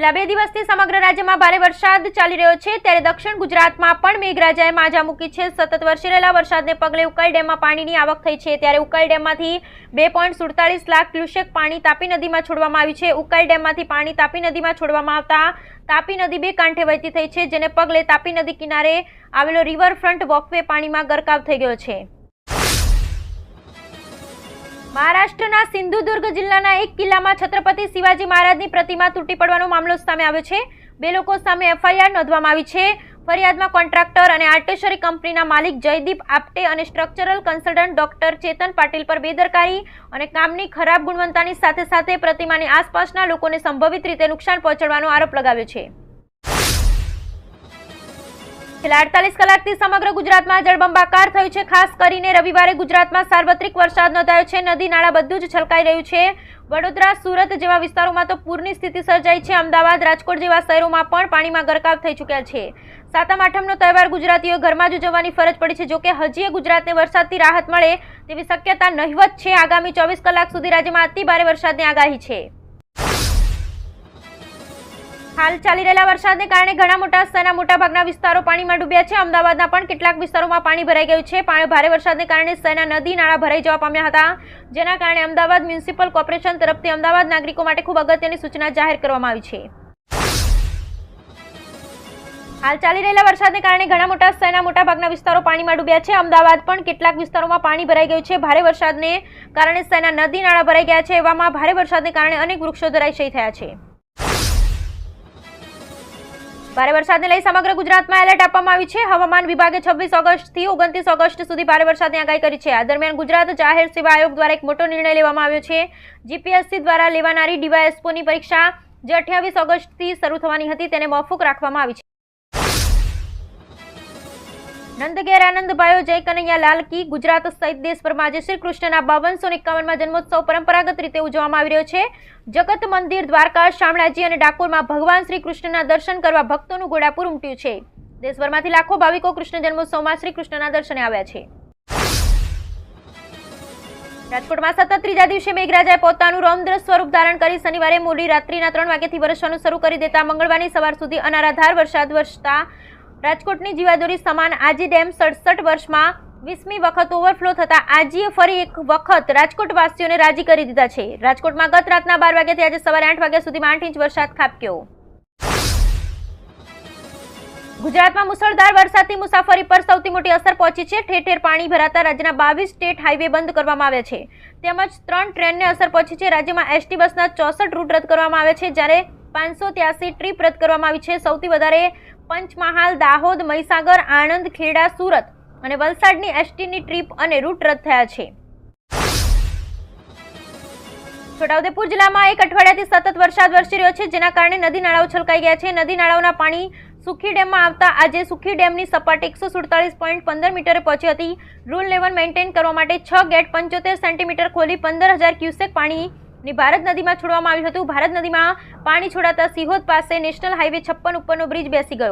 છેલ્લા 2 દિવસથી સમગ્ર રાજ્યમાં ભારે વરસાદ ચાલી રહ્યો છે, ત્યારે દક્ષિણ ગુજરાતમાં પણ મેઘરાજાએ માજા મૂકી છે। સતત વરસી રહેલા વરસાદને પગલે ઉકાઈ ડેમમાં પાણીની આવક થઈ છે, ત્યારે ઉકાઈ ડેમમાંથી 2.47 લાખ ક્યુસેક પાણી તાપી નદીમાં છોડવામાં આવ્યું છે। ઉકાઈ ડેમમાંથી પાણી તાપી નદીમાં છોડવામાં આવતા તાપી નદી 2 કાંઠે વહેતી થઈ છે, જેને પગલે તાપી નદી કિનારે આવેલો રિવરફ્રન્ટ વોકવે પાણીમાં ગરકાવ થઈ ગયો છે। મહારાષ્ટ્રના સિંધુદુર્ગ જિલ્લાના એક કિલ્લામાં છત્રપતિ શિવાજી મહારાજની પ્રતિમા તૂટી પડવાનો મામલો સામે આવ્યો છે। 2 લોકો સામે એફઆઈઆર નોંધવામાં આવી છે। ફરિયાદમાં કોન્ટ્રાક્ટર અને આર્ટિસરી કંપનીના માલિક જયદીપ આપટે અને સ્ટ્રક્ચરલ કન્સલ્ટન્ટ ડોક્ટર ચેતન પાટીલ પર બેદરકારી અને કામની ખરાબ ગુણવત્તાની સાથે સાથે પ્રતિમાની આસપાસના લોકોને સંભવિત રીતે નુકસાન પહોંચાડવાનો આરોપ લગાવ્યો છે। છેલ્લા 48 કલાકથી સમગ્ર ગુજરાતમાં જળબંબાકાર થયું છે। ખાસ કરીને રવિવારે ગુજરાતમાં સાર્વત્રિક વરસાદ નોંધાયો છે। નદી નાળા બધું જ છલકાઈ રહ્યું છે। વડોદરા, સુરત જેવા વિસ્તારોમાં તો પૂરની સ્થિતિ સર્જાઈ છે। અમદાવાદ, રાજકોટ જેવા શહેરોમાં પણ પાણીમાં ગરકાવ થઈ ચૂક્યા છે। સાતમ આઠમનો તહેવાર ગુજરાતીઓ ઘરમાં જ ઉજવવાની ફરજ પડી છે। જોકે હજી ગુજરાતને વરસાદથી રાહત મળે તેવી શક્યતા નહિવત છે। આગામી 24 કલાક સુધી રાજ્યમાં અતિ ભારે વરસાદની આગાહી છે। હાલ ચાલી રહેલા વરસાદને કારણે ઘણા મોટા શહેરના મોટાભાગના વિસ્તારો પાણીમાં ડૂબ્યા છે। અમદાવાદના પણ કેટલાક વિસ્તારોમાં પાણી ભરાઈ ગયું છે। ભારે વરસાદને કારણે શહેરના નદી નાળા ભરાઈ જવા પામ્યા હતા, જેના કારણે અમદાવાદ મ્યુનિસિપલ કોર્પોરેશન તરફથી અમદાવાદ નાગરિકો માટે ખૂબ અગત્યની સૂચના જાહેર કરવામાં આવી છે। હાલ ચાલી રહેલા વરસાદને કારણે ઘણા મોટા શહેરના મોટાભાગના વિસ્તારો પાણીમાં ડૂબ્યા છે। અમદાવાદ પણ કેટલાક વિસ્તારોમાં પાણી ભરાઈ ગયું છે। ભારે વરસાદને કારણે શહેરના નદી નાળા ભરાઈ ગયા છે। એવામાં ભારે વરસાદને કારણે અનેક વૃક્ષો ધરાશાયી થયા છે। ભારે વરસાદને લઈ સમગ્ર ગુજરાતમાં એલર્ટ આપવામાં આવ્યું છે। હવામાન વિભાગે 26 ઓગસ્ટથી 29 ઓગસ્ટ સુધી ભારે વરસાદની આગાહી કરી છે। આ દરમિયાન ગુજરાત જાહેર સેવા આયોગ દ્વારા એક મોટો નિર્ણય લેવામાં આવ્યો છે। જીપીએસસી દ્વારા લેવાનારી ડીવાયએસપીની પરીક્ષા જે 28 ઓગસ્ટથી શરૂ થવાની હતી તેને મોકૂફ રાખવામાં આવી છે। નંદ ઘેર આનંદભાઈઓ જય કનૈયા લાલ કી ગુજરાત સહિત દેશભરમાં આજે શ્રી કૃષ્ણના 5251માં જન્મોત્સવ પરંપરાગત રીતે ઉજવવામાં આવી રહ્યો છે। જગત મંદિર, દ્વારકા, શામળાજી અને ડાકોરમાં ભગવાન શ્રી કૃષ્ણના દર્શન કરવા ભક્તોનું ઘોડાપુર ઉમટ્યું છે। દેશભરમાંથી લાખો ભાવિકો કૃષ્ણ જન્મોત્સવમાં શ્રી કૃષ્ણના દર્શને આવ્યા છે। રાજકોટમાં સતત ત્રીજા દિવસે મેઘરાજાએ પોતાનું રૌદ્ર સ્વરૂપ ધારણ કરી શનિવારે મોડી રાત્રિના 3 વાગ્યાથી વરસવાનું શરૂ કરી દેતા મંગળવારની સવાર સુધી અનારાધાર વરસાદ વરસતા રાજકોટની જીવાદોરી સમાન આજી ડેમ 67 વર્ષમાં 20મી વખત ઓવરફ્લો થતા આજીએ ફરી એક વખત રાજકોટવાસીઓને રાજી કરી દીધા છે। રાજકોટમાં ગત રાતના 12 વાગ્યાથી આજે સવારે 8 વાગ્યા સુધીમાં 8 ઇંચ વરસાદ ખાબક્યો। ગુજરાતમાં મુસળધાર વરસાદથી મુસાફરી પર સૌથી મોટી અસર પહોંચી છે। ઠેર ઠેર પાણી ભરાતા રાજ્યના 22 સ્ટેટ હાઈવે બંધ કરવામાં આવ્યા છે, તેમજ 3 ટ્રેનને અસર પહોંચી છે। રાજ્યમાં એસટી બસના 64 રૂટ રદ કરવામાં આવ્યા છે, જ્યારે 583 ટ્રીપ રદ કરવામાં આવી છે। સૌથી વધારે પંચમહાલ, દાહોદ, મહીસાગર, આણંદ, ખેડા, સુરત અને વલસાડની એસટીની ટ્રીપ અને રૂટ રદ થયા છે। છોટાઉદેપુર જિલ્લામાં એક અઠવાડિયાથી સતત વરસાદ વરસી રહ્યો છે, જેના કારણે નદી નાળાઓ છલકાઈ ગયા છે। નદી નાળાઓના પાણી સુખી ડેમમાં આવતા આજે સુખી ડેમની સપાટી 147.15 મીટરે પહોંચી હતી। રૂલ લેવલ મેન્ટેન કરવા માટે 6 ગેટ 75 સેન્ટીમીટર ખોલી 15,000 ક્યુસેક પાણીની ભારત નદીમાં છોડવામાં આવ્યું હતું। ભારત નદીમાં પાણી છોડાતા સિહોદ પાસે નેશનલ હાઈવે 56 ઉપરનો બ્રિજ બેસી ગયો।